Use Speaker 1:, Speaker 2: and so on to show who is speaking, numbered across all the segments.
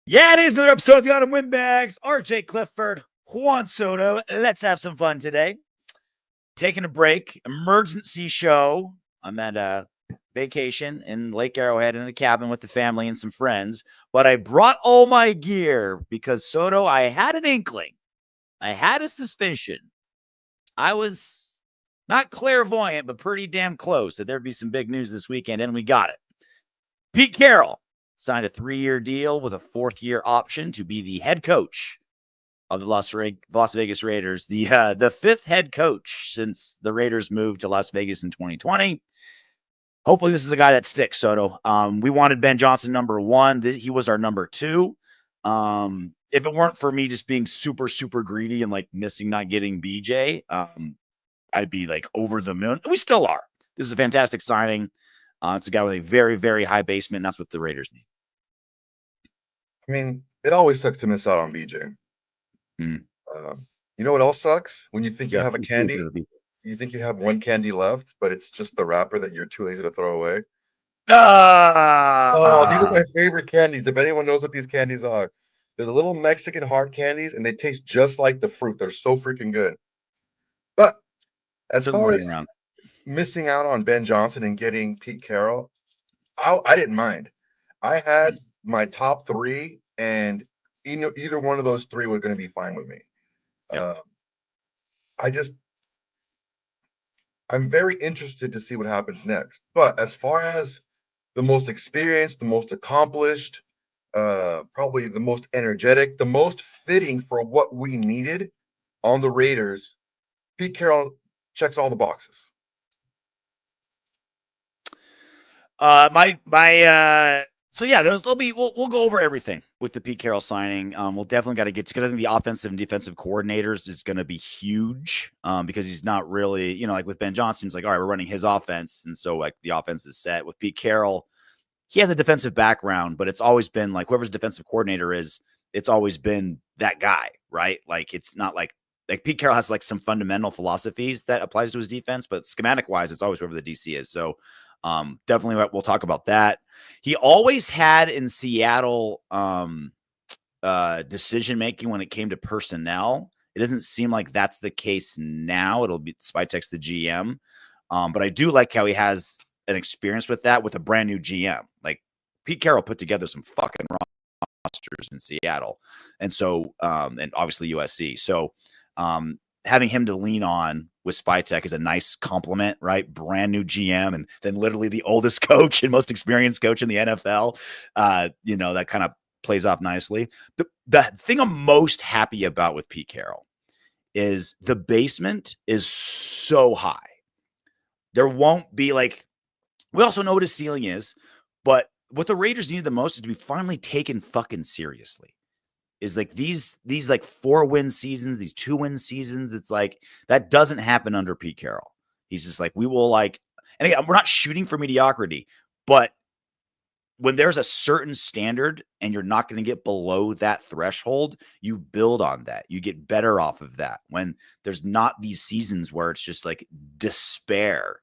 Speaker 1: Yeah, it is another episode of the Autumn Windbags. RJ Clifford, Juan Soto. Let's have some fun today. Taking a break, emergency show. I'm at a vacation in Lake Arrowhead in a cabin with the family and some friends, but I brought all my gear because Soto, I had an inkling. I had a suspicion. I was not clairvoyant, but pretty damn close that there'd be some big news this weekend, and we got it. Pete Carroll signed a 3-year deal with a 4th-year option to be the head coach of the Las Vegas Raiders, the 5th head coach since the Raiders moved to Las Vegas in 2020. Hopefully, this is a guy that sticks, Soto. We wanted Ben Johnson number 1. He was our number 2. If it weren't for me just being super, super greedy and like missing not getting BJ, I'd be like over the moon. We still are. This is a fantastic signing. It's a guy with a very, very high basement, and that's what the Raiders need.
Speaker 2: I mean, it always sucks to miss out on BJ.
Speaker 1: Mm.
Speaker 2: You know what else sucks? When you think you
Speaker 1: Yeah,
Speaker 2: have a
Speaker 1: please do for
Speaker 2: candy,
Speaker 1: the people.
Speaker 2: you think you have one candy left, but it's just the wrapper that you're too lazy to throw away. Oh, these are
Speaker 1: Ah,
Speaker 2: my favorite candies. If anyone knows what these candies are, they're the little Mexican hard candies, and they taste just like the fruit. They're so freaking good. But as
Speaker 1: took the
Speaker 2: far
Speaker 1: money
Speaker 2: as
Speaker 1: around.
Speaker 2: missing out on Ben Johnson and getting Pete Carroll, I didn't mind. I had my top three, and either one of those three were going to be fine with me.
Speaker 1: Yep.
Speaker 2: Uh, I just I'm very interested to see what happens next. But as far as the most experienced, the most accomplished, probably the most energetic, the most fitting for what we needed on the Raiders, Pete Carroll checks all the boxes.
Speaker 1: So yeah, there'll be we'll go over everything with the Pete Carroll signing. We'll definitely got to get because I think the offensive and defensive coordinators is going to be huge. Because he's not really, like with Ben Johnson, it's like, all right, we're running his offense, and so like the offense is set. With Pete Carroll, he has a defensive background, but it's always been like whoever's defensive coordinator is, it's always been that guy, right? Like it's not like Pete Carroll has like some fundamental philosophies that applies to his defense, but schematic wise, it's always whoever the DC is. So definitely we'll talk about that. He always had in Seattle decision making when it came to personnel. It doesn't seem like that's the case now. It'll be spytek's the GM. But I do like how he has an experience with that with a brand new GM. Like Pete Carroll put together some fucking rosters in Seattle. And so, and obviously USC. So, having him to lean on with spytek is a nice compliment, right? Brand new GM and then literally the oldest coach and most experienced coach in the NFL. That kind of plays off nicely. The thing I'm most happy about with Pete Carroll is the basement is so high. There won't be like, we also know what his ceiling is, but what the Raiders need the most is to be finally taken fucking seriously. Is like these like 4-win seasons, these 2-win seasons. It's like that doesn't happen under Pete Carroll. He's just like, we will like, and again, we're not shooting for mediocrity, but when there's a certain standard and you're not going to get below that threshold, you build on that. You get better off of that. When there's not these seasons where it's just like despair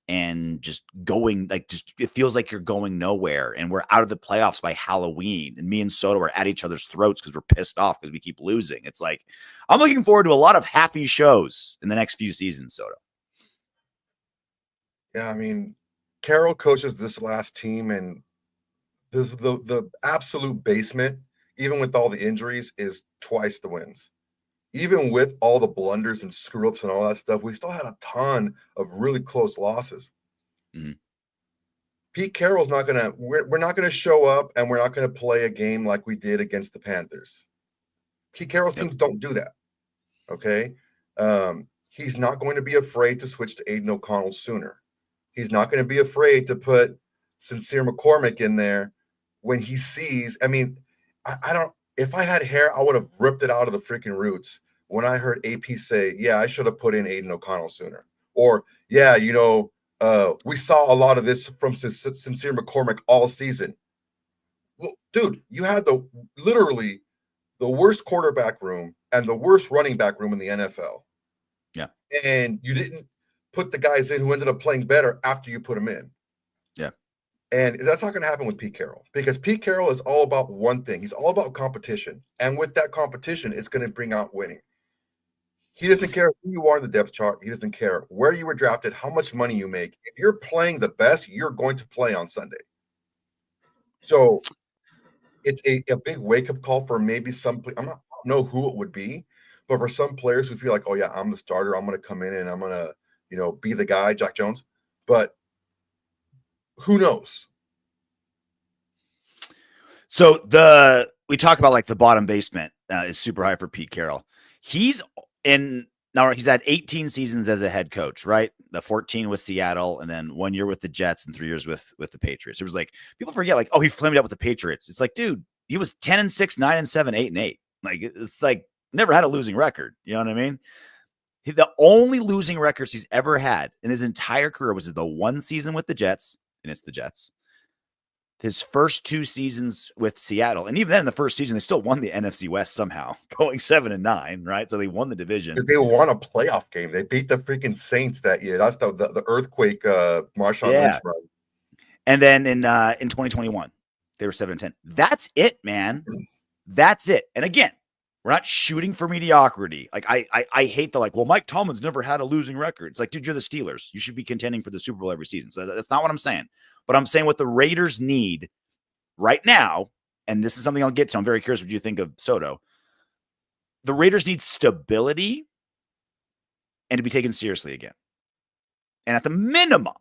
Speaker 1: and just going like it feels like you're going nowhere and we're out of the playoffs by Halloween and me and Soto are at each other's throats because we're pissed off because we keep losing. It's like I'm looking forward to a lot of happy shows in the next few seasons, Soto.
Speaker 2: Yeah, I mean, Carroll coaches this last team, and the absolute basement, even with all the injuries, is twice the wins. Even with all the blunders and screw ups and all that stuff, we still had a ton of really close losses.
Speaker 1: Mm-hmm.
Speaker 2: Pete Carroll's not gonna. We're not gonna show up, and we're not gonna play a game like we did against the Panthers. Pete Carroll's
Speaker 1: Yep.
Speaker 2: teams don't do that. Okay, he's not going to be afraid to switch to Aiden O'Connell sooner. He's not going to be afraid to put Sincere McCormick in there when he sees. I mean, I don't. If I had hair, I would have ripped it out of the freaking roots when I heard AP say, "Yeah, I should have put in Aiden O'Connell sooner," or "Yeah, we saw a lot of this from Sincere McCormick all season." Well, dude, you had literally the worst quarterback room and the worst running back room in the NFL.
Speaker 1: Yeah.
Speaker 2: And you didn't put the guys in who ended up playing better after you put them in.
Speaker 1: Yeah.
Speaker 2: And that's not going to happen with Pete Carroll, because Pete Carroll is all about one thing. He's all about competition. And with that competition, it's going to bring out winning. He doesn't care who you are in the depth chart. He doesn't care where you were drafted, how much money you make. If you're playing the best, you're going to play on Sunday. So it's a big wake-up call for maybe some – I don't know who it would be, but for some players who feel like, oh, yeah, I'm the starter. I'm going to come in and I'm going to, be the guy, Jack Jones. But who knows?
Speaker 1: So we talk about like the bottom basement is super high for Pete Carroll. He's had 18 seasons as a head coach, right? The 14 with Seattle, and then 1 year with the Jets, and 3 years with the Patriots. It was like people forget, like, oh, he flamed out with the Patriots. It's like, dude, he was 10-6, 9-7, 8-8. Like, it's like never had a losing record. You know what I mean? The only losing records he's ever had in his entire career was the one season with the Jets, and it's the Jets. His first 2 seasons with Seattle, and even then in the first season, they still won the NFC West somehow, going 7-9, right? So they won the division.
Speaker 2: They won a playoff game. They beat the freaking Saints that year. That's the earthquake Marshawn Lynch run.
Speaker 1: And then in 2021, they were 7-10. That's it, man. That's it. And again, we're not shooting for mediocrity. Like I hate the like, well, Mike Tomlin's never had a losing record. It's like, dude, you're the Steelers. You should be contending for the Super Bowl every season. So that's not what I'm saying. But I'm saying what the Raiders need right now, and this is something I'll get to. I'm very curious what you think of Soto. The Raiders need stability and to be taken seriously again. And at the minimum,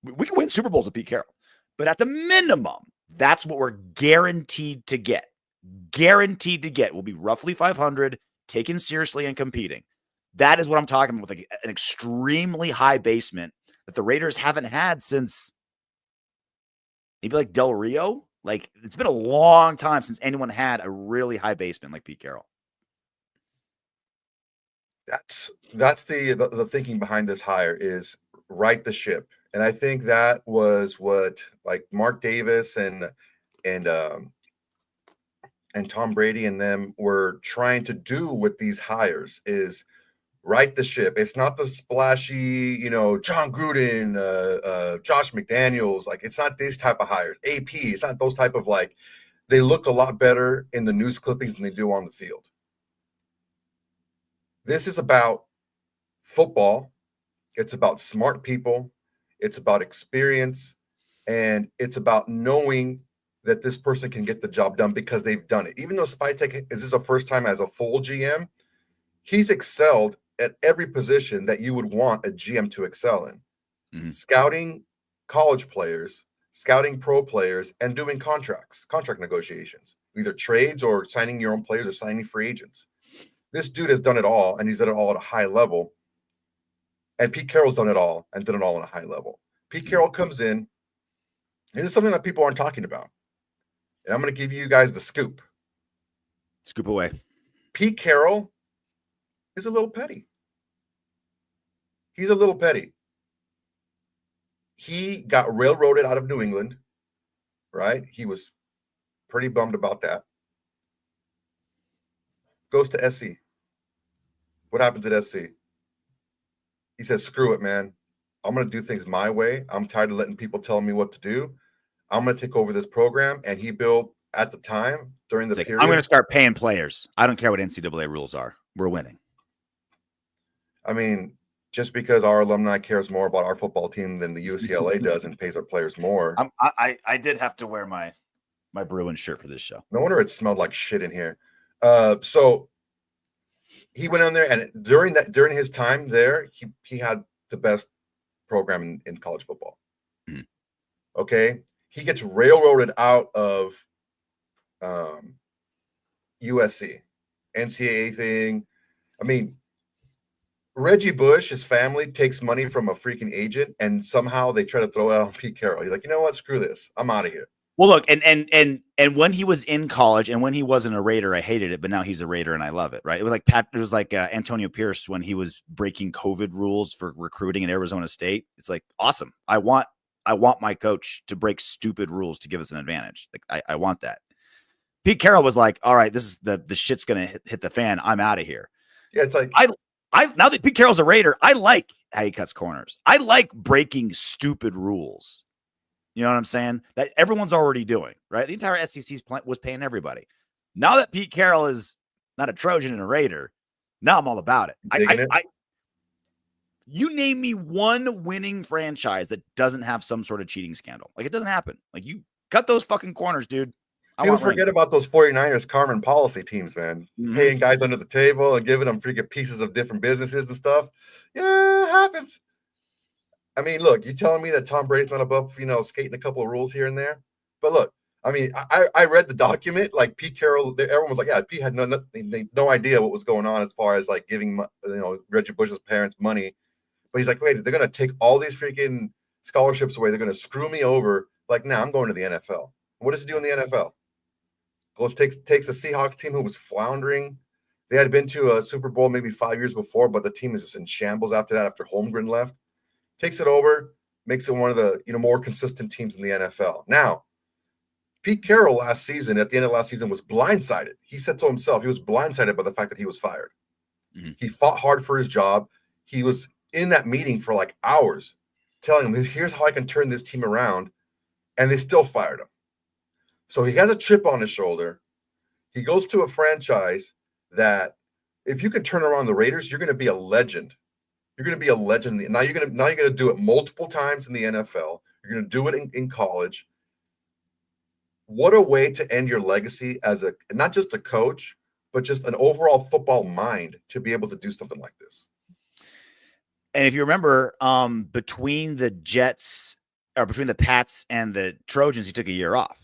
Speaker 1: we can win Super Bowls with Pete Carroll. But at the minimum, that's what we're guaranteed to get. Guaranteed to get. We'll be roughly 500, taken seriously and competing. That is what I'm talking about, with like an extremely high basement that the Raiders haven't had since maybe like Del Rio. Like, it's been a long time since anyone had a really high basement like Pete Carroll.
Speaker 2: That's the thinking behind this hire, is right the ship. And I think that was what like Mark Davis and Tom Brady and them were trying to do with these hires, is right the ship. It's not the splashy, John Gruden, Josh McDaniels. Like, it's not these type of hires. AP, it's not those type of, like, they look a lot better in the news clippings than they do on the field. This is about football. It's about smart people. It's about experience. And it's about knowing that this person can get the job done because they've done it. Even though Spytek is a first time as a full GM, he's excelled at every position that you would want a GM to excel in. Mm-hmm. Scouting college players, scouting pro players, and doing contract negotiations, either trades or signing your own players or signing free agents. This dude has done it all, and he's done it all at a high level. And Pete Carroll's done it all and done it all at a high level. Pete Carroll comes in, and this is something that people aren't talking about. And I'm going to give you guys the scoop.
Speaker 1: Scoop away.
Speaker 2: Pete Carroll is a little petty. He's a little petty. He got railroaded out of New England, right? He was pretty bummed about that. Goes to SC. What happens at SC? He says, screw it, man. I'm going to do things my way. I'm tired of letting people tell me what to do. I'm going to take over this program. And he built, at the time, during the period.
Speaker 1: I'm going to start paying players. I don't care what NCAA rules are. We're winning.
Speaker 2: I mean, just because our alumni cares more about our football team than the UCLA does and pays our players more.
Speaker 1: I did have to wear my Bruins shirt for this show.
Speaker 2: No wonder it smelled like shit in here. So he went on there, and during his time there, he had the best program in college football. Mm-hmm. Okay. He gets railroaded out of USC, NCAA thing. I mean, Reggie Bush, his family, takes money from a freaking agent, and somehow they try to throw it out on Pete Carroll. He's like, you know what? Screw this. I'm out of here.
Speaker 1: Well, look, and when he was in college and when he wasn't a Raider, I hated it, but now he's a Raider and I love it, right? It was like Antonio Pierce when he was breaking COVID rules for recruiting at Arizona State. It's like, awesome. I want my coach to break stupid rules to give us an advantage. Like, I want that. Pete Carroll was like, all right, this is the shit's going to hit the fan. I'm out of here.
Speaker 2: Yeah, it's like,
Speaker 1: now that Pete Carroll's a Raider, I like how he cuts corners. I like breaking stupid rules. You know what I'm saying? That everyone's already doing, right? The entire SEC was paying everybody. Now that Pete Carroll is not a Trojan and a Raider, now I'm all about it. You name me one winning franchise that doesn't have some sort of cheating scandal. Like, it doesn't happen. Like, you cut those fucking corners, dude.
Speaker 2: People forget about those 49ers Carmen policy teams, man. Paying guys under the table and giving them freaking pieces of different businesses and stuff. Yeah, it happens. I mean, look, you telling me that Tom Brady's not above, skating a couple of rules here and there? But look, I mean, I read the document. Like, Pete Carroll, everyone was like, yeah, Pete had no idea what was going on as far as like giving, Reggie Bush's parents money. But he's like, wait, they're going to take all these freaking scholarships away. They're going to screw me over. Like, nah, I'm going to the NFL. What does he do in the NFL? Goes takes a Seahawks team who was floundering. They had been to a Super Bowl maybe 5 years before, but the team is just in shambles after that, after Holmgren left. Takes it over, makes it one of the more consistent teams in the NFL. Now, Pete Carroll at the end of last season, was blindsided. He said to himself, he was blindsided by the fact that he was fired. Mm-hmm. He fought hard for his job. He was in that meeting for like hours, telling him, here's how I can turn this team around, and they still fired him. So he has a chip on his shoulder. He goes to a franchise that, if you can turn around the Raiders, you're going to be a legend. You're going to be a legend. Now you're going to do it multiple times in the NFL. You're going to do it in college. What a way to end your legacy as not just a coach, but just an overall football mind to be able to do something like this.
Speaker 1: And if you remember, between the Pats and the Trojans, he took a year off.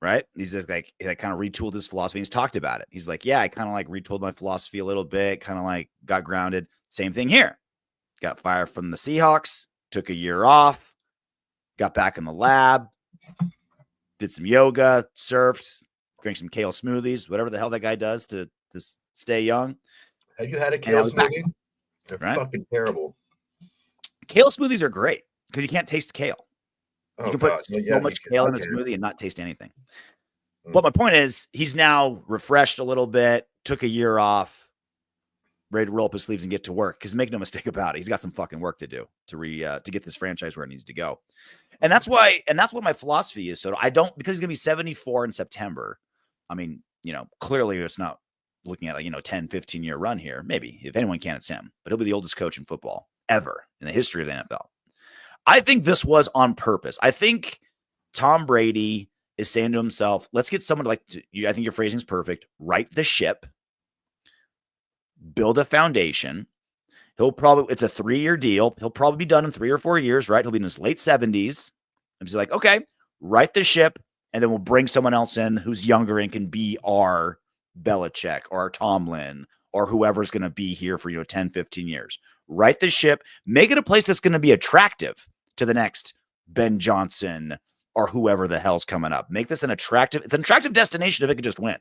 Speaker 1: Right? He's just like, he kind of retooled his philosophy. He's talked about it. He's like, yeah, I kind of like retooled my philosophy a little bit, kind of like got grounded. Same thing here. Got fired from the Seahawks, took a year off, got back in the lab, did some yoga, surfed, drank some kale smoothies, whatever the hell that guy does to stay young.
Speaker 2: Have you had a kale smoothie? They're fucking terrible.
Speaker 1: Kale smoothies are great because you can't taste kale. You can put so much kale in a smoothie and not taste anything. But my point is, he's now refreshed a little bit, took a year off, ready to roll up his sleeves and get to work. Because make no mistake about it, he's got some fucking work to do to get this franchise where it needs to go. And that's what my philosophy is. So because he's gonna be 74 in September. I mean, clearly it's not looking at a 10, 15-year run here. Maybe if anyone can, it's him. But he'll be the oldest coach in football ever in the history of the NFL. I think this was on purpose. I think Tom Brady is saying to himself, let's get someone I think your phrasing is perfect. Right the ship, build a foundation. It's a 3-year deal. He'll probably be done in 3 or 4 years, right? He'll be in his late 70s. And he's like, okay, right the ship. And then we'll bring someone else in who's younger and can be our Belichick or our Tomlin or whoever's going to be here for 10, 15 years. Right the ship, make it a place that's going to be attractive to the next Ben Johnson or whoever the hell's coming up. Make this an attractive destination if it could just win.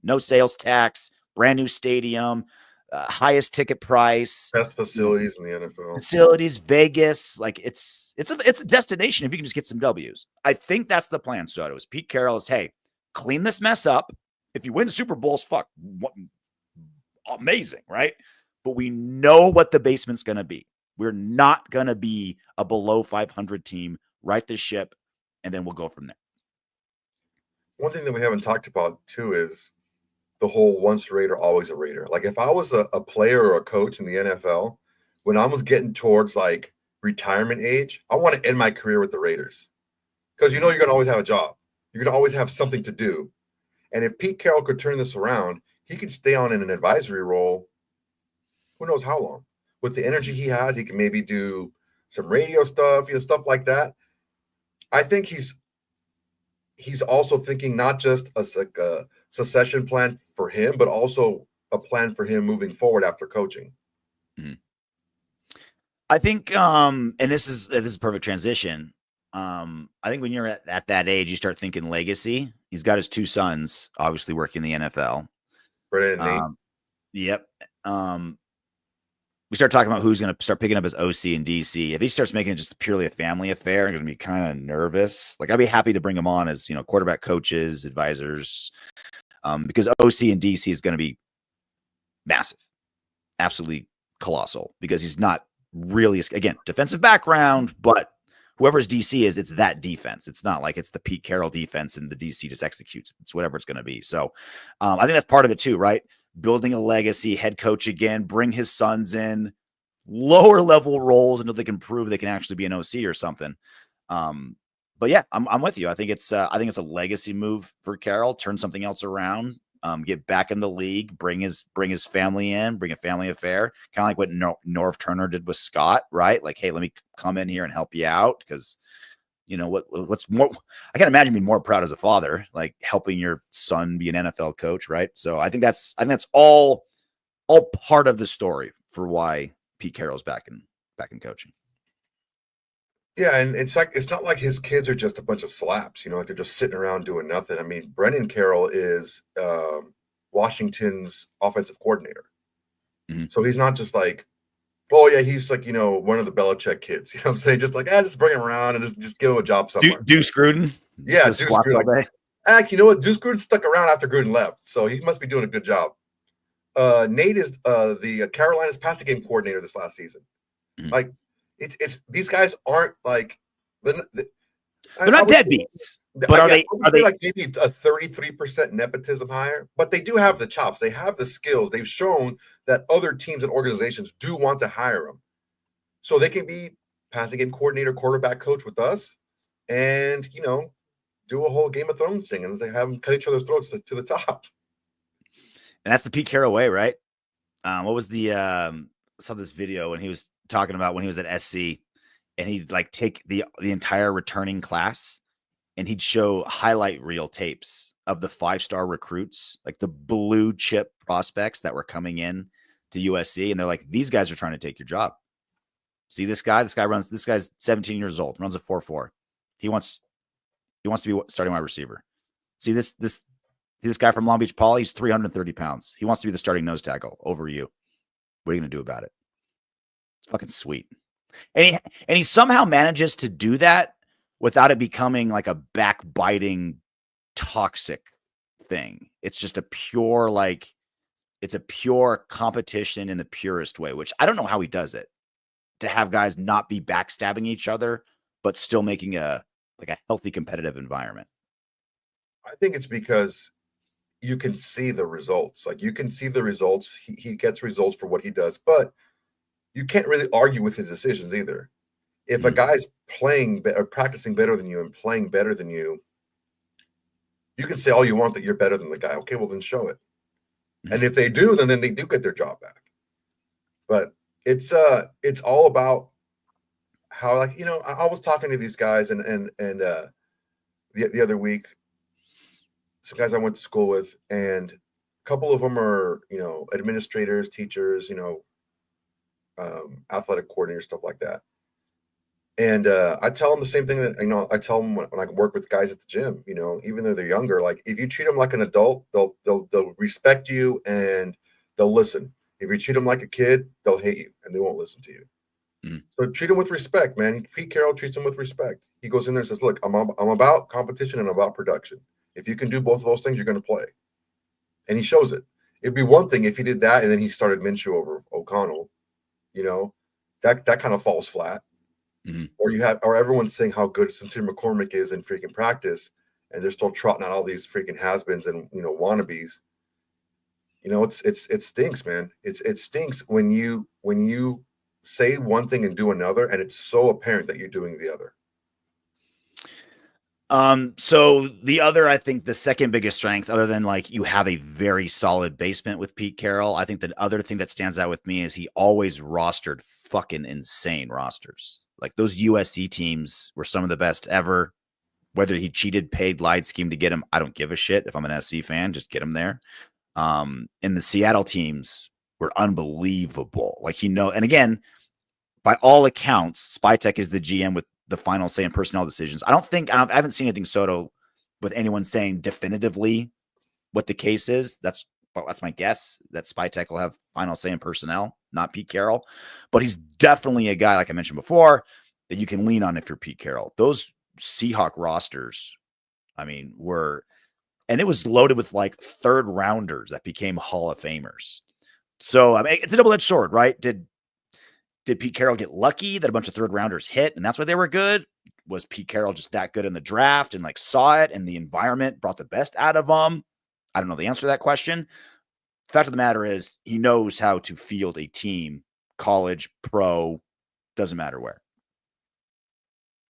Speaker 1: No sales tax, brand new stadium, highest ticket price,
Speaker 2: best facilities in the NFL.
Speaker 1: Facilities, Vegas, like it's a destination if you can just get some W's. I think that's the plan, Soto. Is Pete Carroll is, hey, clean this mess up. If you win the Super Bowls, amazing, right? But we know what the basement's going to be. We're not going to be a below 500 team. Right the ship, and then we'll go from there.
Speaker 2: One thing that we haven't talked about, too, is the whole once a Raider, always a Raider. Like, if I was a player or a coach in the NFL, when I was getting towards, like, retirement age, I want to end my career with the Raiders. Because you're going to always have a job. You're going to always have something to do. And if Pete Carroll could turn this around, he could stay on in an advisory role who knows how long. With the energy he has, he can maybe do some radio stuff, stuff like that. I think he's also thinking not just a succession plan for him, but also a plan for him moving forward after coaching.
Speaker 1: Mm-hmm. I think, and this is a perfect transition. I think when you're at that age, you start thinking legacy. He's got his 2 sons, obviously working in the NFL.
Speaker 2: Brandon and Nate.
Speaker 1: Yep. We start talking about who's going to start picking up his OC and DC. If he starts making it just purely a family affair, I'm going to be kind of nervous. Like, I'd be happy to bring him on as, quarterback coaches, advisors, because OC and DC is going to be massive, absolutely colossal, because he's not really, again, defensive background, but whoever's DC is, it's that defense. It's not like it's the Pete Carroll defense and the DC just executes. It's whatever it's going to be. So I think that's part of it too, right? Building a legacy, head coach again, bring his sons in, lower level roles until they can prove they can actually be an OC or something. But yeah, I'm with you. I think it's a legacy move for Carroll. Turn something else around. Get back in the league. Bring his family in. Bring a family affair. Kind of like what Norv Turner did with Scott, right? Like, hey, let me come in here and help you out because you know what's more. I can't imagine being more proud as a father, like helping your son be an NFL coach, right? So I think that's all part of the story for why Pete Carroll's back in coaching.
Speaker 2: Yeah, and it's not like his kids are just a bunch of slaps, like they're just sitting around doing nothing. I mean, Brennan Carroll is Washington's offensive coordinator.
Speaker 1: Mm-hmm.
Speaker 2: So he's not just like, oh yeah, he's like, one of the Belichick kids. You know what I'm saying? Just like, just bring him around and just give him a job somewhere.
Speaker 1: Deuce Gruden?
Speaker 2: Yeah, Deuce Gruden. Heck, you know what? Deuce Gruden stuck around after Gruden left, so he must be doing a good job. Nate is the Carolina's passing game coordinator this last season. Mm-hmm. Like, it's these guys aren't like
Speaker 1: they're not deadbeats. But are they
Speaker 2: like maybe a 33% nepotism hire? But they do have the chops. They have the skills. They've shown that other teams and organizations do want to hire them. So they can be passing game coordinator, quarterback coach with us, and do a whole Game of Thrones thing, and they have them cut each other's throats to the top.
Speaker 1: And that's the Pete Carroll way, right? What was the I saw this video when he was talking about when he was at SC, and he'd like take the entire returning class and he'd show highlight reel tapes of the 5-star recruits, like the blue chip prospects that were coming in to USC. And they're like, these guys are trying to take your job. See this guy's 17 years old, runs a 4.4. He wants to be starting wide receiver. See this guy from Long Beach Poly, he's 330 pounds. He wants to be the starting nose tackle over you. What are you going to do about it? It's fucking sweet. And he somehow manages to do that without it becoming like a backbiting, toxic thing. It's just a pure competition in the purest way, which I don't know how he does it, to have guys not be backstabbing each other, but still making a healthy competitive environment.
Speaker 2: I think it's because you can see the results. Like, you can see the results. He gets results for what he does, but you can't really argue with his decisions either. If a guy's playing or practicing better than you and playing better than you, you can say all you want that you're better than the guy. Okay, well then show it. And if they do, then they do get their job back. But it's all about how, like, I was talking to these guys and the other week, some guys I went to school with, and a couple of them are, administrators, teachers, athletic coordinators, stuff like that. And I tell them the same thing that, I tell them when I work with guys at the gym, even though they're younger, like, if you treat them like an adult, they'll respect you and they'll listen. If you treat them like a kid, they'll hate you and they won't listen to you. So treat them with respect, man. Pete Carroll treats them with respect. He goes in there and says, look, I'm about competition and about production. If you can do both of those things, you're going to play. And he shows it. It'd be one thing if he did that and then he started Minshew over O'Connell, that kind of falls flat. Or everyone's saying how good Sincere McCormick is in freaking practice, and they're still trotting out all these freaking has-beens and wannabes. It stinks, man. It stinks when you say one thing and do another, and it's so apparent that you're doing the other.
Speaker 1: So the other, I think the second biggest strength, other than like you have a very solid basement with Pete Carroll, I think the other thing that stands out with me is he always rostered fucking insane rosters. Like, those USC teams were some of the best ever. Whether he cheated, paid, lied, schemed to get him, I don't give a shit. If I'm an SC fan, just get him there. And the Seattle teams were unbelievable. Like, and again, by all accounts, Spytek is the GM with the final say in personnel decisions. I haven't seen anything Soto with anyone saying definitively what the case is. That's my guess, that Spytek will have final say in personnel, not Pete Carroll. But he's definitely a guy, like I mentioned before, that you can lean on if you're Pete Carroll. Those Seahawk rosters, I mean, and it was loaded with like third rounders that became Hall of Famers. So, I mean, it's a double-edged sword, right? Did Pete Carroll get lucky that a bunch of third rounders hit and that's why they were good? was Pete Carroll just that good in the draft and like saw it and the environment brought the best out of him? I don't know the answer to that question. The fact of the matter is he knows how to field a team, college, pro, doesn't matter where.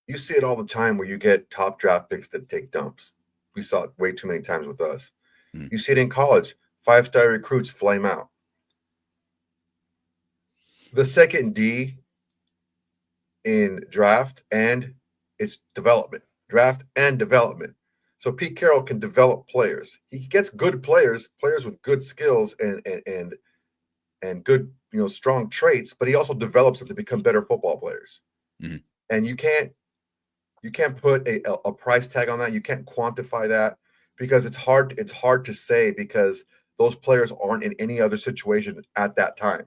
Speaker 2: You see it all the time where you get top draft picks that take dumps. We saw it way too many times with us. You see it in college. 5-star recruits flame out. The second D in draft and it's development. Draft and development. So Pete Carroll can develop players. He gets good players with good skills and good, strong traits, but he also develops them to become better football players.
Speaker 1: Mm-hmm.
Speaker 2: And you can't put a price tag on that. You can't quantify that because it's hard to say because those players aren't in any other situation at that time.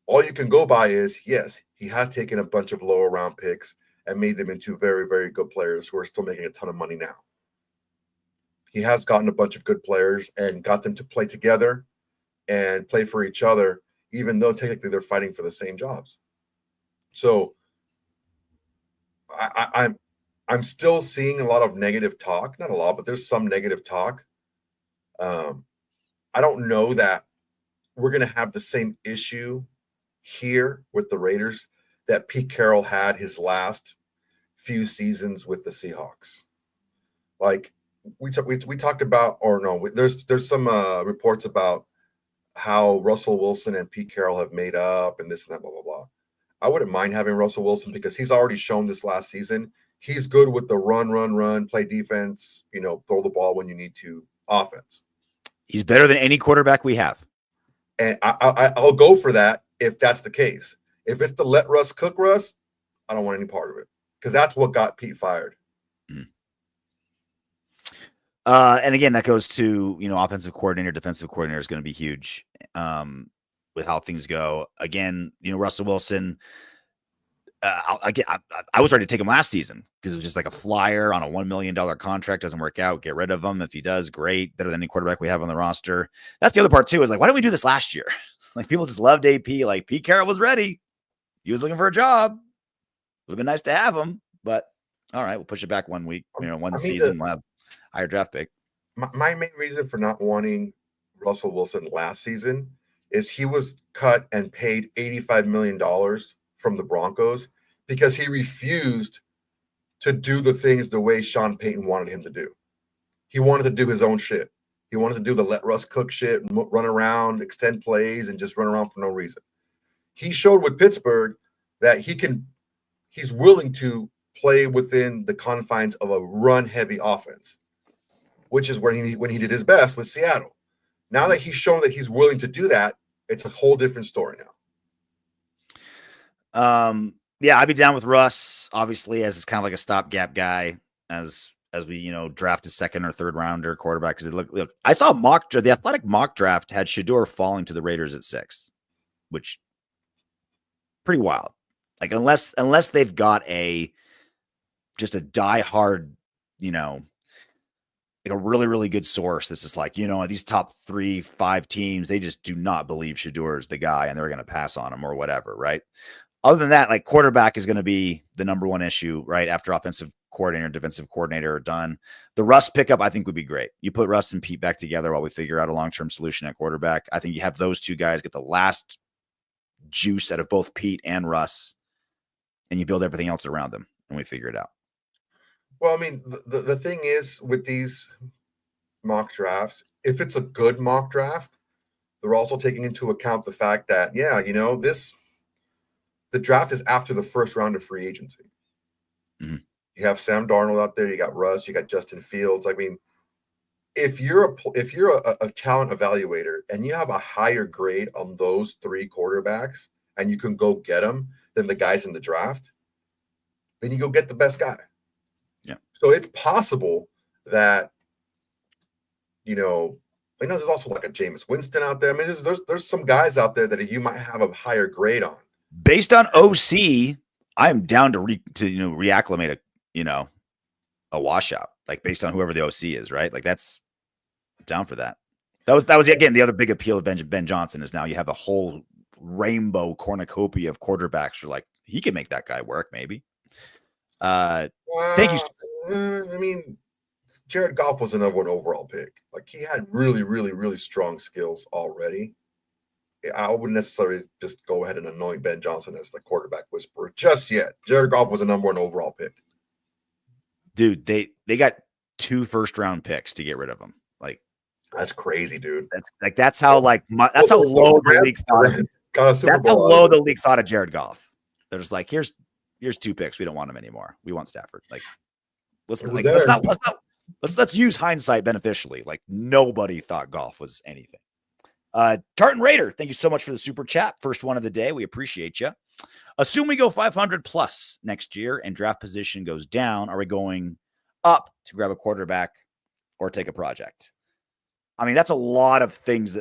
Speaker 2: All you can go by is, yes, he has taken a bunch of lower round picks and made them into very, very good players who are still making a ton of money now. He has gotten a bunch of good players and got them to play together and play for each other, even though technically they're fighting for the same jobs. So I'm still seeing a lot of negative talk. Not a lot, but there's some negative talk. I don't know that we're going to have the same issue here with the Raiders that Pete Carroll had his last few seasons with the Seahawks. Like we talked about, or no, there's some reports about how Russell Wilson and Pete Carroll have made up and this and that, blah, blah, blah. I wouldn't mind having Russell Wilson because he's already shown this last season. He's good with the run, play defense, throw the ball when you need to, offense.
Speaker 1: He's better than any quarterback we have.
Speaker 2: And I'll go for that if that's the case. If it's the let Russ cook Russ, I don't want any part of it because that's what got Pete fired.
Speaker 1: And again, that goes to, offensive coordinator, defensive coordinator is going to be huge with how things go. Again, Russell Wilson, I was ready to take him last season because it was just like a flyer on a $1 million contract. Doesn't work out. Get rid of him. If he does, great. Better than any quarterback we have on the roster. That's the other part too, is like, why didn't we do this last year? Like people just loved AP. Like Pete Carroll was ready. He was looking for a job. Would have been nice to have him, but all right, we'll push it back 1 week, season. We'll have higher draft pick.
Speaker 2: My main reason for not wanting Russell Wilson last season is he was cut and paid $85 million from the Broncos because he refused to do the things the way Sean Payton wanted him to do. He wanted to do his own shit. He wanted to do the let Russ cook shit, run around, extend plays, and just run around for no reason. He showed with Pittsburgh that he's willing to play within the confines of a run-heavy offense, which is when he did his best with Seattle. Now that he's shown that he's willing to do that, it's a whole different story now.
Speaker 1: Yeah, I'd be down with Russ, obviously, as kind of like a stopgap guy as we, draft a second or third rounder quarterback. Because look, I saw the Athletic mock draft had Shedeur falling to the Raiders at 6, which pretty wild. Like unless they've got just a diehard, like a really, really good source. This is like, these top 3-5 teams, they just do not believe Shedeur is the guy and they're going to pass on him or whatever. Right. Other than that, like quarterback is going to be the number one issue, right? After offensive coordinator, defensive coordinator are done. The Russ pickup, I think, would be great. You put Russ and Pete back together while we figure out a long-term solution at quarterback. I think you have those two guys get the last juice out of both Pete and Russ, and you build everything else around them, and we figure it out.
Speaker 2: Well, I mean, the thing is with these mock drafts, if it's a good mock draft, they're also taking into account the fact that, the draft is after the first round of free agency.
Speaker 1: Mm-hmm.
Speaker 2: You have Sam Darnold out there. You got Russ. You got Justin Fields. I mean, if you're a talent evaluator and you have a higher grade on those 3 quarterbacks and you can go get them than the guys in the draft, then you go get the best guy.
Speaker 1: Yeah.
Speaker 2: So it's possible that, I know there's also like a Jameis Winston out there. I mean, there's some guys out there that you might have a higher grade on.
Speaker 1: Based on OC, I'm down to reacclimate a washout, like based on whoever the OC is, right? Like that's down for that. That was again the other big appeal of Ben Johnson is now you have a whole rainbow cornucopia of quarterbacks. You're like, he can make that guy work, maybe. Thank you.
Speaker 2: I mean, Jared Goff was the number one overall pick. Like he had really, really, really strong skills already. I wouldn't necessarily just go ahead and anoint Ben Johnson as the quarterback whisperer just yet. Jared Goff was a number one overall pick.
Speaker 1: Dude, they got 2 first-round picks to get rid of him. Like
Speaker 2: that's crazy, dude.
Speaker 1: That's how that's how low the league thought of him. That's how low the league thought of Jared Goff. They're just like, here's 2 picks. We don't want him anymore. We want Stafford. Like, let's use hindsight beneficially. Like nobody thought Goff was anything. Tartan Raider, thank you so much for the super chat. First one of the day. We appreciate you. Assume we go 500 plus next year and draft position goes down. Are we going up to grab a quarterback or take a project? I mean, that's a lot of things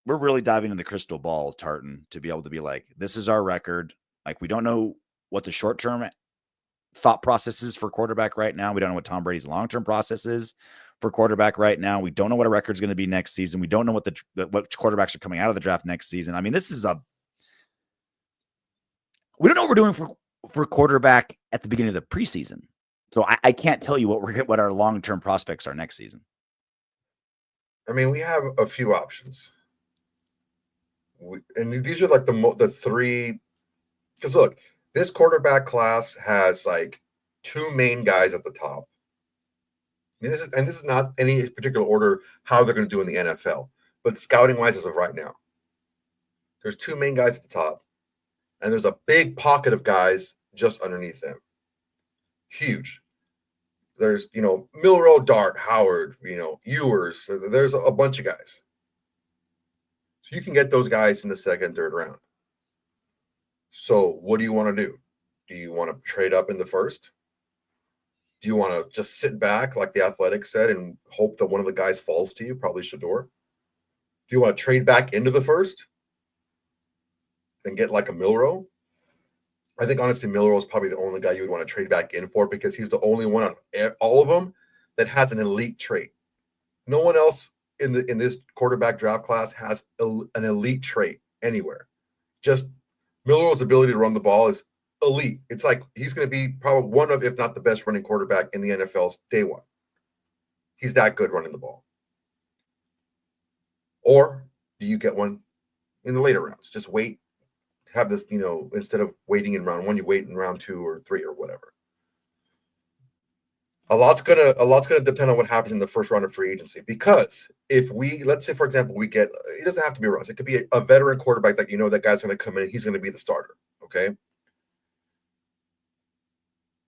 Speaker 1: we're really diving in the crystal ball, Tartan, to be able to be like, this is our record. Like, we don't know what the short-term thought process is for quarterback right now. We don't know what Tom Brady's long-term process is for quarterback right now. We don't know what a record's going to be next season. We don't know what quarterbacks are coming out of the draft next season. I mean, we don't know what we're doing for quarterback at the beginning of the preseason. So I can't tell you what our long-term prospects are next season.
Speaker 2: I mean, we have a few options. And these are like the 3, because look, this quarterback class has like 2 main guys at the top. And this is not any particular order how they're going to do in the NFL, but scouting wise as of right now, there's 2 main guys at the top, and there's a big pocket of guys just underneath them. Huge. There's, Milroe, Dart, Howard, Ewers. There's a bunch of guys. So you can get those guys in the second, third round. So what do you want to do? Do you want to trade up in the first? Do you want to just sit back, like the Athletic said, and hope that one of the guys falls to you, probably Shador? Do you want to trade back into the first and get like a Milroe? I think, honestly, Milroe is probably the only guy you would want to trade back in for because he's the only one on all of them that has an elite trait. No one else in this quarterback draft class has an elite trait anywhere. Just Milroe's ability to run the ball is elite. It's like he's going to be probably one of, if not the best running quarterback in the NFL's day one. He's that good running the ball. Or do you get one in the later rounds? Just wait, have this, instead of waiting in round 1, you wait in round 2 or 3 or whatever. A lot's gonna depend on what happens in the first round of free agency. Because if let's say, for example, we get, it doesn't have to be Russ. It could be a veteran quarterback that that guy's going to come in and he's going to be the starter. Okay.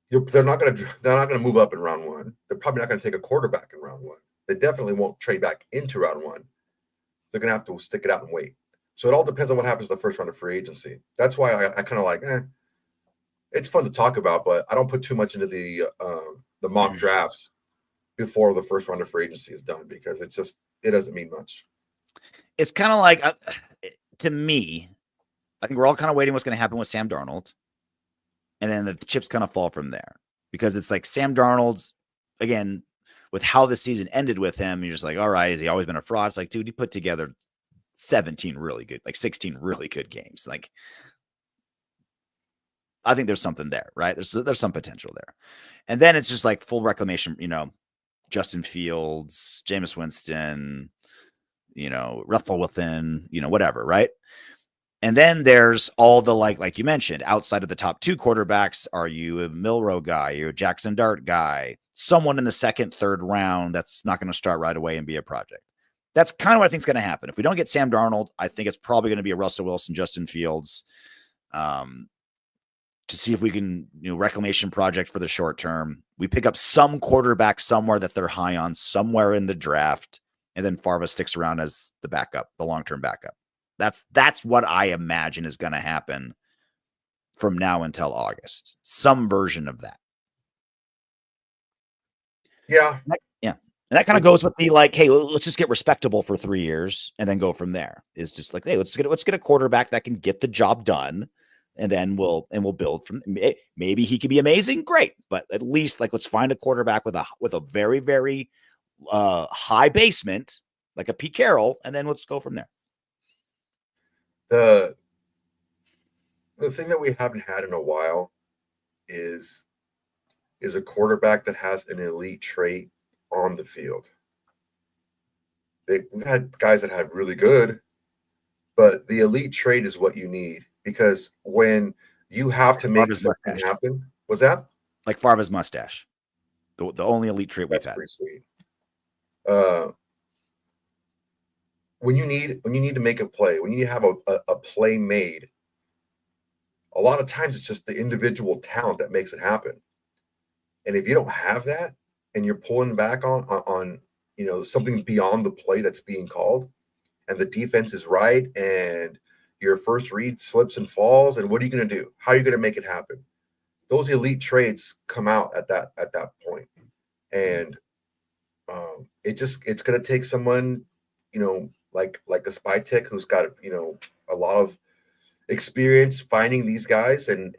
Speaker 2: They're not going to move up in round 1. They're probably not going to take a quarterback in round 1. They definitely won't trade back into round 1. They're going to have to stick it out and wait. So it all depends on what happens in the first round of free agency. That's why I kind of like, it's fun to talk about, but I don't put too much into the mock drafts before the first round of free agency is done because it doesn't mean much.
Speaker 1: It's kind of like, to me, I think we're all kind of waiting what's going to happen with Sam Darnold. And then the chips kind of fall from there because it's like Sam Darnold's, again, with how the season ended with him, you're just like, all right, has he always been a fraud? It's like, dude, he put together 16 really good games. Like, I think there's something there, right? There's some potential there. And then it's just like full reclamation, Justin Fields, Jameis Winston, Russell Wilson, whatever, right? And then there's all the, like you mentioned, outside of the top 2 quarterbacks, are you a Milroe guy? Are you a Jackson Dart guy? Someone in the second, third round that's not going to start right away and be a project. That's kind of what I think is going to happen. If we don't get Sam Darnold, I think it's probably going to be a Russell Wilson, Justin Fields, to see if we can, reclamation project for the short term. We pick up some quarterback somewhere that they're high on somewhere in the draft, and then Farva sticks around as the backup, the long-term backup. That's what I imagine is going to happen from now until August. Some version of that.
Speaker 2: Yeah.
Speaker 1: Yeah. And that kind of goes with the like, hey, let's just get respectable for 3 years and then go from there. It's just like, hey, let's get a quarterback that can get the job done, and then we'll build from. Maybe he could be amazing, great, but at least let's find a quarterback with a very, very high basement, like a Pete Carroll, and then let's go from there.
Speaker 2: The thing that we haven't had in a while is a quarterback that has an elite trait on the field. We've had guys that had really good, but the elite trait is what you need, because when you have to make
Speaker 1: Favre's
Speaker 2: something
Speaker 1: mustache.
Speaker 2: happen, was that
Speaker 1: Like Favre's mustache, the only elite trait we've
Speaker 2: that's
Speaker 1: had.
Speaker 2: pretty sweet. When you need to make a play, when you have a play made, a lot of times it's just the individual talent that makes it happen. And if you don't have that, and you're pulling back on something beyond the play that's being called, and the defense is right, and your first read slips and falls, and what are you going to do? How are you going to make it happen? Those elite traits come out at that point. And it's going to take someone, like a spytek who's got a lot of experience finding these guys and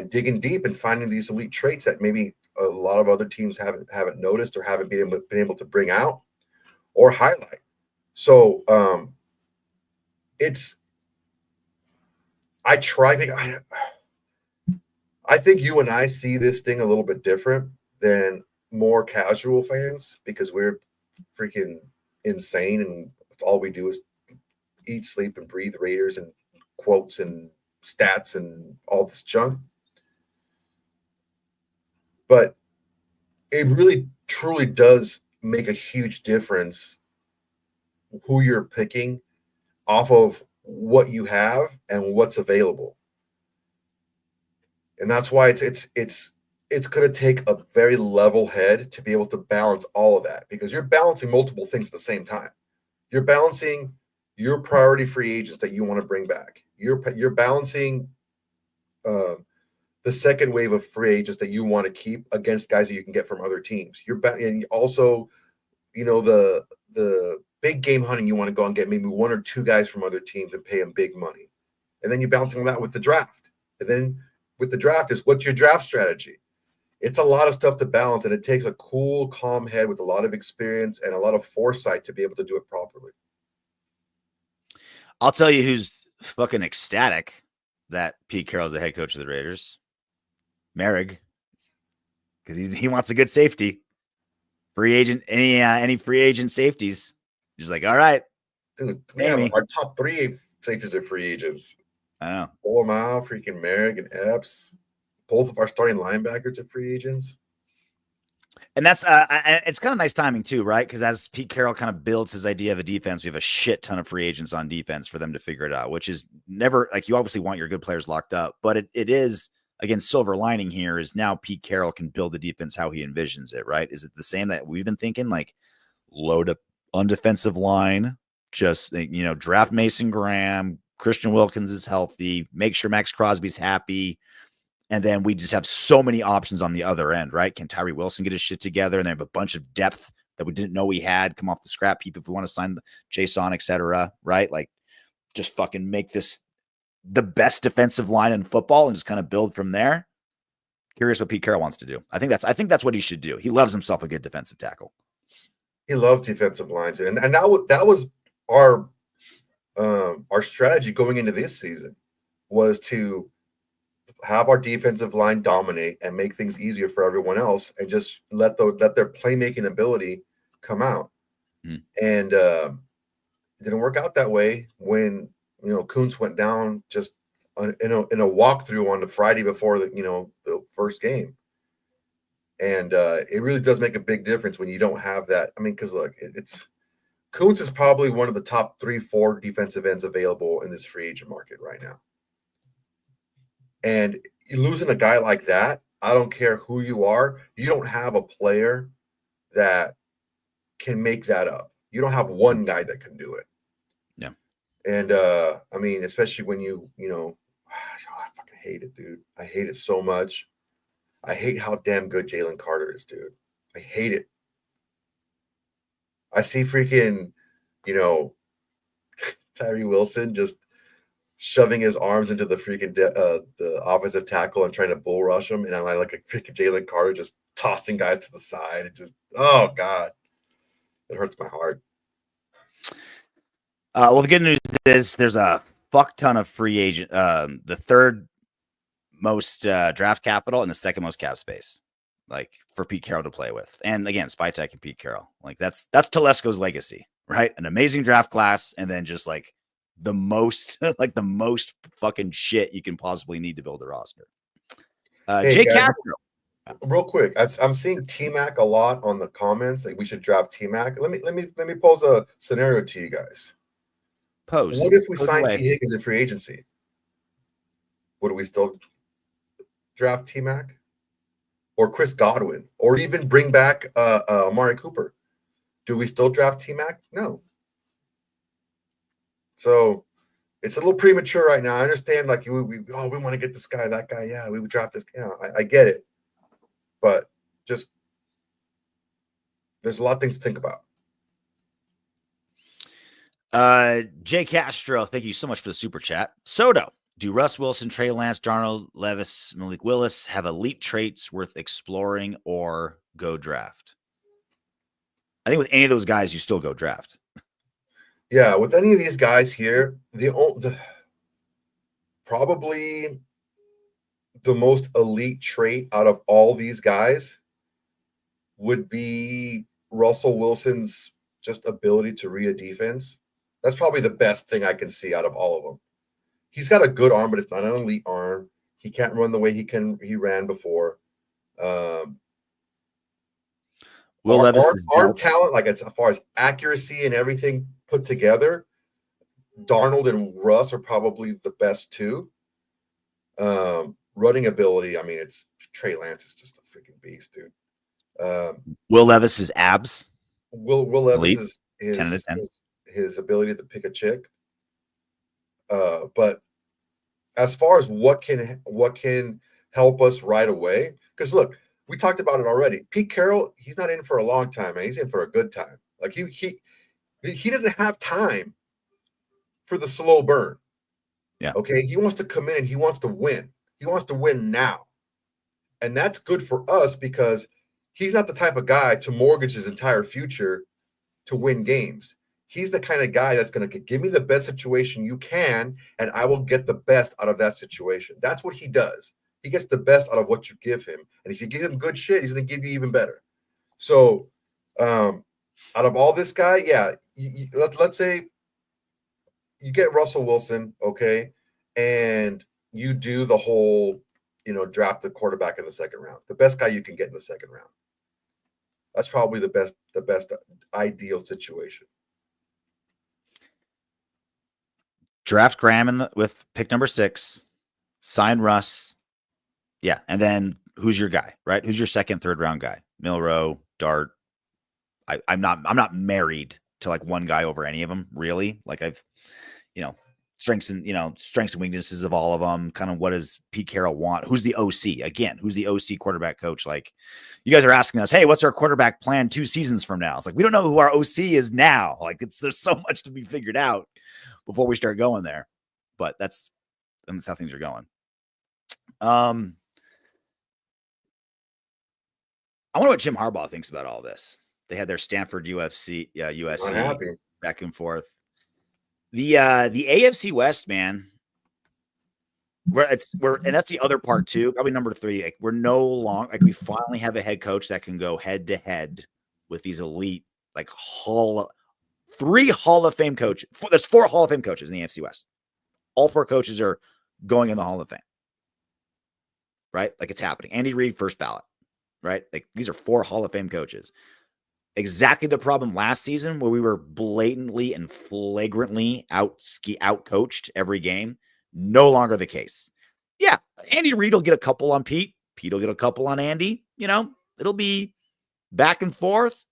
Speaker 2: digging deep and finding these elite traits that maybe a lot of other teams haven't noticed or haven't been able to bring out or highlight. So I think you and I see this thing a little bit different than more casual fans, because we're freaking insane and all we do is eat, sleep, and breathe Raiders and quotes and stats and all this junk. But it really truly does make a huge difference who you're picking off of what you have and what's available. And that's why it's going to take a very level head to be able to balance all of that, because you're balancing multiple things at the same time. You're balancing your priority free agents that you want to bring back. You're balancing the second wave of free agents that you want to keep against guys that you can get from other teams. And also, the big game hunting, you want to go and get maybe one or two guys from other teams and pay them big money. And then you're balancing that with the draft. And then with the draft is, what's your draft strategy? It's a lot of stuff to balance, and it takes a cool, calm head with a lot of experience and a lot of foresight to be able to do it properly.
Speaker 1: I'll tell you who's fucking ecstatic that Pete Carroll's the head coach of the Raiders. Merrick, because he wants a good safety. Free agent, any free agent safeties. He's like, all right.
Speaker 2: Dude, we have our top three safeties are free agents.
Speaker 1: I know.
Speaker 2: Pull them out, freaking Merrick and Epps. Both of our starting linebackers are free agents.
Speaker 1: And that's it's kind of nice timing too, right? Because as Pete Carroll kind of builds his idea of a defense, we have a shit ton of free agents on defense for them to figure it out, which is never, like, you obviously want your good players locked up, but it is, again, silver lining here is now Pete Carroll can build the defense how he envisions it, right? Is it the same that we've been thinking, like load up on defensive line, just, draft Mason Graham, Christian Wilkins is healthy, make sure Maxx Crosby's happy, and then we just have so many options on the other end, right? Can Tyree Wilson get his shit together? And they have a bunch of depth that we didn't know we had come off the scrap heap if we want to sign Jason, et cetera, right? Like, just fucking make this the best defensive line in football and just kind of build from there. Curious what Pete Carroll wants to do. I think that's what he should do. He loves himself a good defensive tackle.
Speaker 2: He loves defensive lines, and that was our strategy going into this season, was to have our defensive line dominate and make things easier for everyone else, and just let their playmaking ability come out. And it didn't work out that way when Kuntz went down just in a walkthrough on the Friday before the first game. And it really does make a big difference when you don't have that. I mean, because look, Kuntz is probably one of the top 3-4 defensive ends available in this free agent market right now. And losing a guy like that, I don't care who you are, you don't have a player that can make that up. You don't have one guy that can do it.
Speaker 1: Yeah.
Speaker 2: And I mean, especially when I fucking hate it, dude. I hate it so much. I hate how damn good Jalen Carter is, dude. I hate it. I see freaking, Tyree Wilson just shoving his arms into the freaking the offensive tackle and trying to bull rush him, and I like a freaking Jalen Carter just tossing guys to the side. It just, oh god, it hurts my heart.
Speaker 1: Well, the good news is there's a fuck ton of free agent. The third most draft capital and the second most cap space, like for Pete Carroll to play with. And again, spytek and Pete Carroll, like that's Telesco's legacy, right? An amazing draft class, and then just like the most like the most fucking shit you can possibly need to build a roster.
Speaker 2: Hey,
Speaker 1: Jay
Speaker 2: guys,
Speaker 1: Castro.
Speaker 2: real quick, I'm seeing T-Mac a lot on the comments. Like we should draft T-Mac. Let me pose a scenario to you guys.
Speaker 1: Pose.
Speaker 2: What if we
Speaker 1: Pose
Speaker 2: sign
Speaker 1: away.
Speaker 2: T. Higgins in free agency? Would we still draft T-Mac or Chris Godwin, or even bring back Amari Cooper? Do we still draft T-Mac? No. So it's a little premature right now. I understand, like, we want to get this guy, that guy. Yeah, we would draft this. Yeah, I get it. But just there's a lot of things to think about.
Speaker 1: Jay Castro, thank you so much for the super chat. Soto, do Russ Wilson, Trey Lance, Darnold, Levis, Malik Willis have elite traits worth exploring or go draft? I think with any of those guys, you still go draft.
Speaker 2: Yeah, with any of these guys here, the probably the most elite trait out of all these guys would be Russell Wilson's just ability to read a defense. That's probably the best thing I can see out of all of them. He's got a good arm, but it's not an elite arm. He can't run the way he ran before.
Speaker 1: Will Levis
Speaker 2: our talent, like as far as accuracy and everything put together, Darnold and Russ are probably the best two. Running ability, I mean, it's Trey Lance is just a freaking beast, dude.
Speaker 1: Will Levis's abs.
Speaker 2: Will Levis is his ability to pick a chick. But as far as what can help us right away, because look, we talked about it already. Pete Carroll, he's not in for a long time, man. He's in for a good time. Like he doesn't have time for the slow burn.
Speaker 1: Yeah.
Speaker 2: Okay. He wants to come in and he wants to win. He wants to win now. And that's good for us because he's not the type of guy to mortgage his entire future to win games. He's the kind of guy that's going to give me the best situation you can, and I will get the best out of that situation. That's what he does. He gets the best out of what you give him. And if you give him good shit, he's going to give you even better. So out of all this guy, yeah, let's say you get Russell Wilson, okay, and you do the whole, draft the quarterback in the second round, the best guy you can get in the second round. That's probably the best ideal situation.
Speaker 1: Draft Graham with pick number 6, sign Russ. Yeah. And then who's your guy, right? Who's your second, third round guy? Milroe, Dart. I'm not married to like one guy over any of them, really. Like I've, strengths and weaknesses of all of them. Kind of what does Pete Carroll want? Who's the OC? Again, who's the OC quarterback coach? Like you guys are asking us, hey, what's our quarterback plan 2 seasons from now? It's like, we don't know who our OC is now. Like there's so much to be figured out before we start going there. But that's how things are going. I wonder what Jim Harbaugh thinks about all this. They had their Stanford USC back and forth. The AFC West, man. And that's the other part too. Probably number 3. Like we're no longer we finally have a head coach that can go head to head with these elite, like 3 Hall of Fame coaches. There's 4 Hall of Fame coaches in the AFC West. All 4 coaches are going in the Hall of Fame. Right? Like it's happening. Andy Reid, first ballot. Right? Like these are 4 Hall of Fame coaches. Exactly the problem last season where we were blatantly and flagrantly out-coached every game. No longer the case. Yeah, Andy Reid will get a couple on Pete. Pete will get a couple on Andy. It'll be back and forth,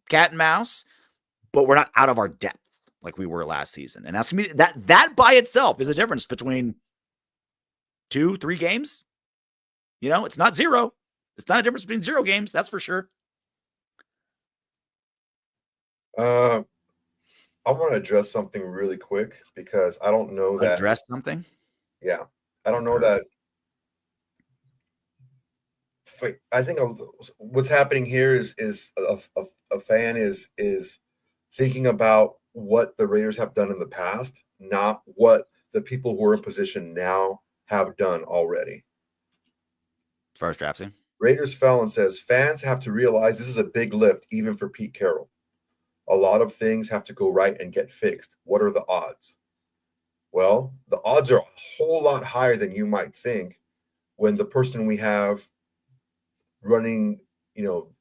Speaker 1: cat and mouse, but we're not out of our depth like we were last season. And that's going to be that by itself is a difference between 2-3 games. It's not 0. It's not a difference between 0 games. That's for sure.
Speaker 2: I want to address something really quick because I don't know that.
Speaker 1: Address something?
Speaker 2: Yeah. I don't know that. I think what's happening here is a fan is thinking about what the Raiders have done in the past, not what the people who are in position now have done already.
Speaker 1: As far as drafting,
Speaker 2: Raiders Fallon says fans have to realize this is a big lift, even for Pete Carroll. A lot of things have to go right and get fixed. What are the odds? Well, the odds are a whole lot higher than you might think when the person we have running,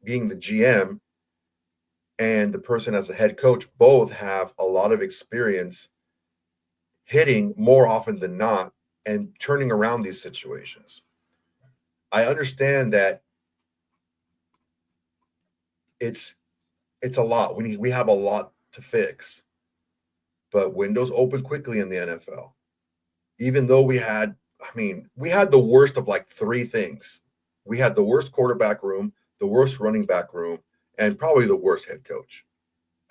Speaker 2: being the GM and the person as a head coach both have a lot of experience hitting more often than not and turning around these situations. I understand that it's a lot. We have a lot to fix, but windows open quickly in the NFL. Even though we had the worst of like three things. We had the worst quarterback room, the worst running back room, and probably the worst head coach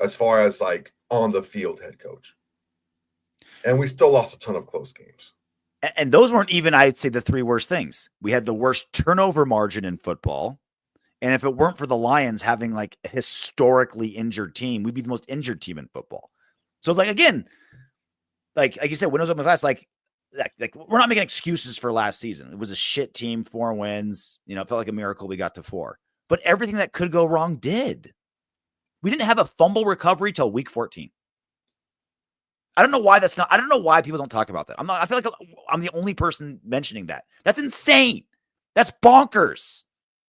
Speaker 2: as far as like on the field head coach. And we still lost a ton of close games.
Speaker 1: And those weren't even, I'd say, the three worst things. We had the worst turnover margin in football. And if it weren't for the Lions having like a historically injured team, we'd be the most injured team in football. So it's like, again, like you said, windows open class, like we're not making excuses for last season. It was a shit team, 4 wins. It felt like a miracle we got to 4. But everything that could go wrong did. We didn't have a fumble recovery till week 14. I don't know why I don't know why people don't talk about that. I feel like I'm the only person mentioning that. That's insane. That's bonkers.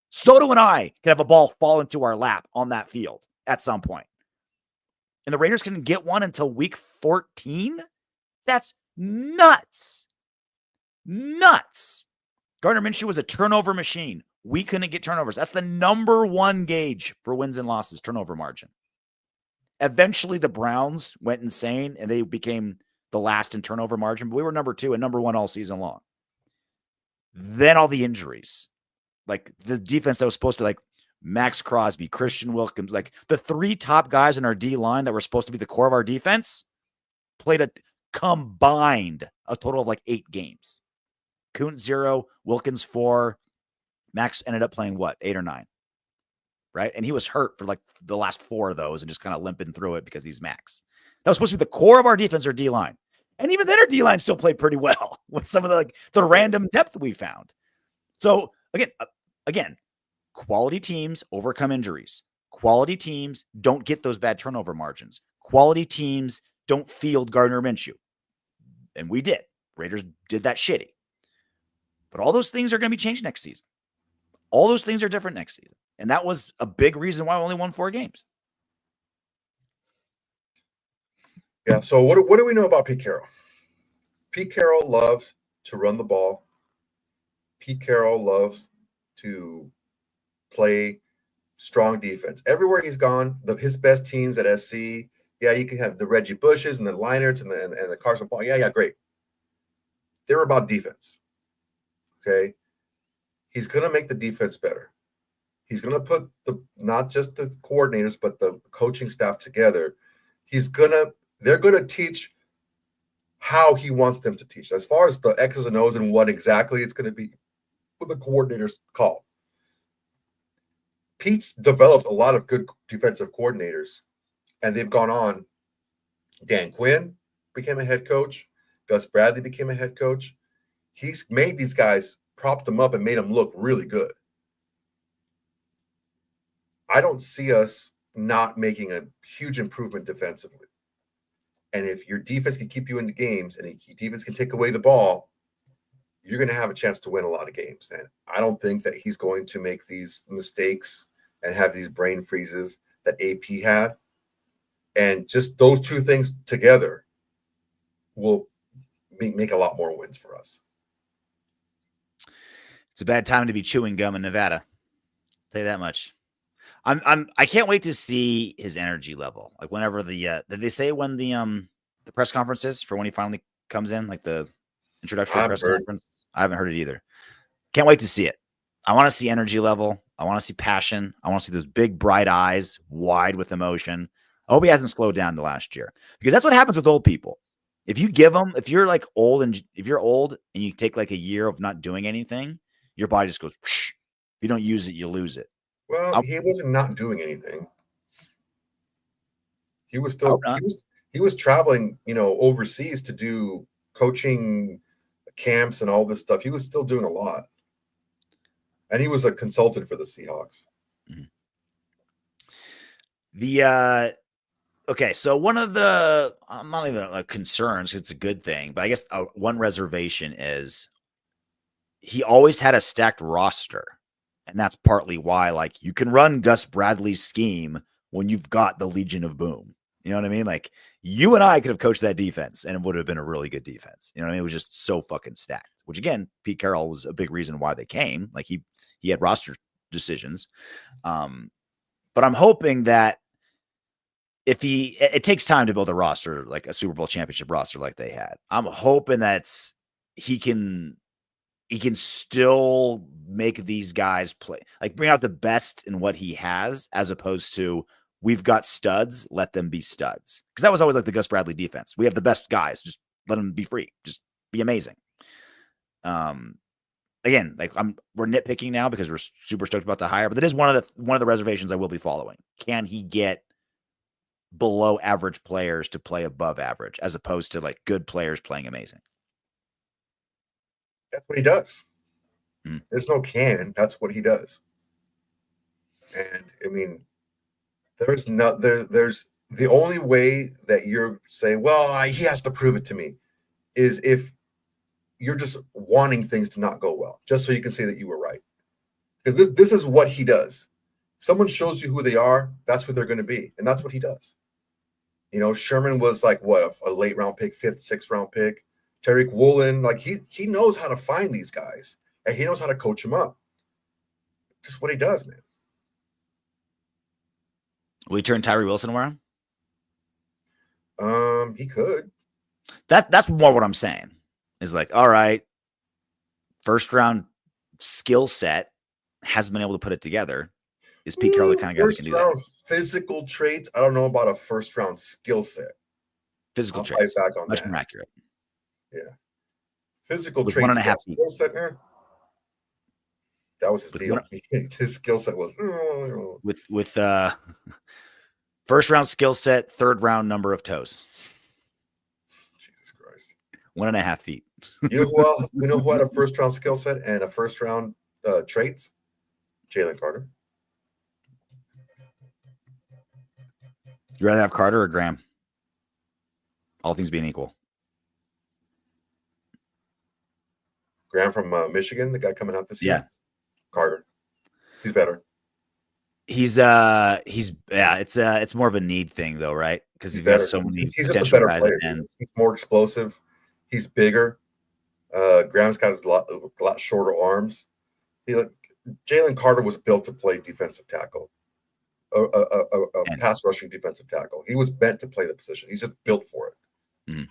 Speaker 1: Soto and I can have a ball fall into our lap on that field at some point. And the Raiders couldn't get one until week 14? That's nuts. Nuts. Gardner Minshew was a turnover machine. We couldn't get turnovers. That's the number one gauge for wins and losses, turnover margin. Eventually, the Browns went insane, and they became the last in turnover margin. But we were number 2 and number 1 all season long. Then all the injuries. Like the defense that was supposed to, like Maxx Crosby, Christian Wilkins, like the 3 top guys in our D-line that were supposed to be the core of our defense played a total of like 8 games. Kuntz 0, Wilkins 4. Max ended up playing 8 or 9. Right? And he was hurt for like the last 4 of those and just kind of limping through it because he's Max. That was supposed to be the core of our defense or D-line. And even then our D-line still played pretty well with some of the random depth we found. So again, quality teams overcome injuries. Quality teams don't get those bad turnover margins. Quality teams don't field Gardner Minshew. And we did. Raiders did that shitty. But all those things are going to be changed next season. All those things are different next season. And that was a big reason why we only won 4 games.
Speaker 2: Yeah, so what do we know about Pete Carroll? Pete Carroll loves to run the ball. Pete Carroll loves to play strong defense. Everywhere he's gone, his best teams at SC, yeah, you can have the Reggie Bushes and the Leinerts and the Carson Palmer. Yeah, great. They were about defense. Okay? He's going to make the defense better. He's going to put not just the coordinators, but the coaching staff together. They're going to teach how he wants them to teach. As far as the X's and O's and what exactly it's going to be, what the coordinators call. Pete's developed a lot of good defensive coordinators, and they've gone on. Dan Quinn became a head coach. Gus Bradley became a head coach. He's made these guys, propped them up, and made them look really good. I don't see us not making a huge improvement defensively. And if your defense can keep you into games and your defense can take away the ball, you're going to have a chance to win a lot of games. And I don't think that he's going to make these mistakes and have these brain freezes that AP had. And just those 2 things together will make a lot more wins for us.
Speaker 1: It's a bad time to be chewing gum in Nevada. I'll tell you that much. I can't wait to see his energy level. Like whenever did they say when the press conference is for when he finally comes in, like the introductory press conference? I haven't heard it either. Can't wait to see it. I want to see energy level. I want to see passion. I want to see those big bright eyes wide with emotion. I hope he hasn't slowed down the last year because that's what happens with old people. If you're like old and if you're old and you take like a year of not doing anything, your body just goes, whoosh. If you don't use it, you lose it.
Speaker 2: Well, he wasn't not doing anything. He was still he was traveling, overseas to do coaching camps and all this stuff. He was still doing a lot. And he was a consultant for the Seahawks.
Speaker 1: Okay, so one of the, I'm not even concerns, it's a good thing, but I guess one reservation is he always had a stacked roster. And that's partly why, like, you can run Gus Bradley's scheme when you've got the Legion of Boom. You know what I mean? Like, you and I could have coached that defense and it would have been a really good defense. You know what I mean? It was just so fucking stacked, which again, Pete Carroll was a big reason why they came. Like, he had roster decisions. But I'm hoping that if it takes time to build a roster, like a Super Bowl championship roster like they had. I'm hoping that he can still make these guys play, like bring out the best in what he has, as opposed to we've got studs, let them be studs. Because that was always like the Gus Bradley defense. We have the best guys, just let them be free, just be amazing. Again, like we're nitpicking now because we're super stoked about the hire, but that is one of the reservations I will be following. Can he get below average players to play above average, as opposed to like good players playing amazing?
Speaker 2: That's what he does. There's no can. That's what he does. And I mean, there's the only way that you're saying, well, he has to prove it to me, is if you're just wanting things to not go well, just so you can say that you were right. Because this is what he does. Someone shows you who they are, that's who they're going to be. And that's what he does. You know, Sherman was like, what, a late round pick, 5th, 6th round pick. Tariq Woolen, like he knows how to find these guys and he knows how to coach them up. Just what he does, man.
Speaker 1: Will he turn Tyree Wilson around?
Speaker 2: He could.
Speaker 1: That's more what I'm saying. Is like, all right, first round skill set, hasn't been able to put it together. Is Pete Carroll the kind of guy that can do that?
Speaker 2: First round physical traits, I don't know about a first round skill set.
Speaker 1: Physical traits,
Speaker 2: back on
Speaker 1: much
Speaker 2: that.
Speaker 1: more accurate.
Speaker 2: Yeah, physical
Speaker 1: with
Speaker 2: traits.
Speaker 1: 1.5 feet.
Speaker 2: Skill set there. That was his deal. His skill set was
Speaker 1: with first round skill set, third round number of toes.
Speaker 2: Jesus Christ.
Speaker 1: 1.5 feet.
Speaker 2: You know who had a first round skill set and a first round traits? Jalen Carter.
Speaker 1: You rather have Carter or Graham? All things being equal.
Speaker 2: Graham from Michigan, the guy coming out this year.
Speaker 1: Yeah.
Speaker 2: Carter. He's better.
Speaker 1: It's more of a need thing though, right? Because he's got so many potential guys at the end.
Speaker 2: He's more explosive. He's bigger. Graham's got a lot shorter arms. Jalen Carter was built to play defensive tackle, a pass rushing defensive tackle. He was meant to play the position. He's just built for it.
Speaker 1: Mm-hmm.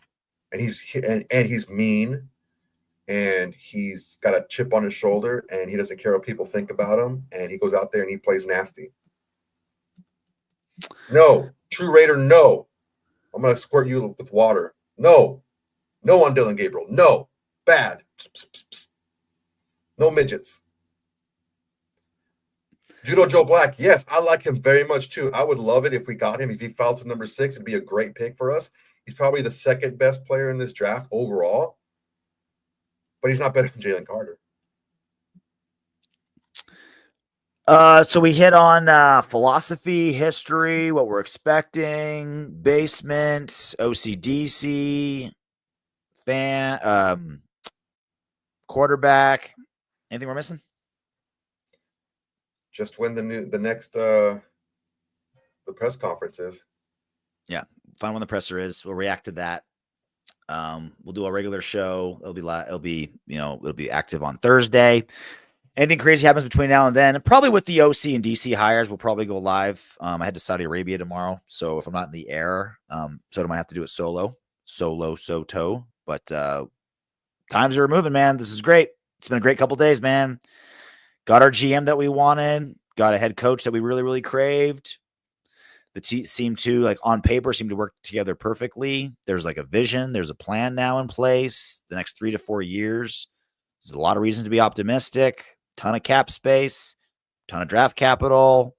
Speaker 2: And he's mean, and he's got a chip on his shoulder, and he doesn't care what people think about him. And he goes out there and he plays nasty. No, true Raider. No, I'm gonna squirt you with water. No on Dylan Gabriel. No, bad. No midgets. Judo Joe Black, yes, I like him very much too. I would love it if we got him. If he fell to number 6, it'd be a great pick for us. He's probably the second best player in this draft overall, but he's not better than Jalen Carter.
Speaker 1: So we hit on philosophy, history, what we're expecting, basement, OCDC, fan, quarterback. Anything we're missing?
Speaker 2: Just when the next press conference is.
Speaker 1: Yeah, find when the presser is. We'll react to that. We'll do a regular show. It'll be active on Thursday. Anything crazy happens between now and then, probably with the OC and DC hires, we'll probably go live. I head to Saudi Arabia tomorrow, so if I'm not in the air, Soto might have to do it solo Soto. But times are moving, man. This is great. It's been a great couple days, man. Got our GM that we wanted. Got a head coach that we really, really craved. The team seemed to, on paper, seem to work together perfectly. There's a vision. There's a plan now in place. The next 3 to 4 years. There's a lot of reasons to be optimistic. Ton of cap space. Ton of draft capital.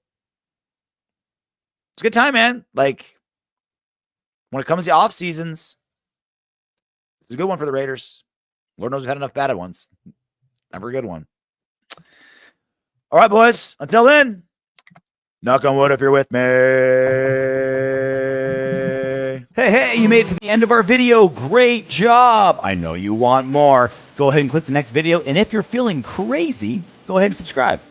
Speaker 1: It's a good time, man. When it comes to off seasons, it's a good one for the Raiders. Lord knows we've had enough bad ones. Never a good one. All right, boys. Until then, knock on wood if you're with me.
Speaker 3: Hey, you made it to the end of our video. Great job. I know you want more. Go ahead and click the next video. And if you're feeling crazy, go ahead and subscribe.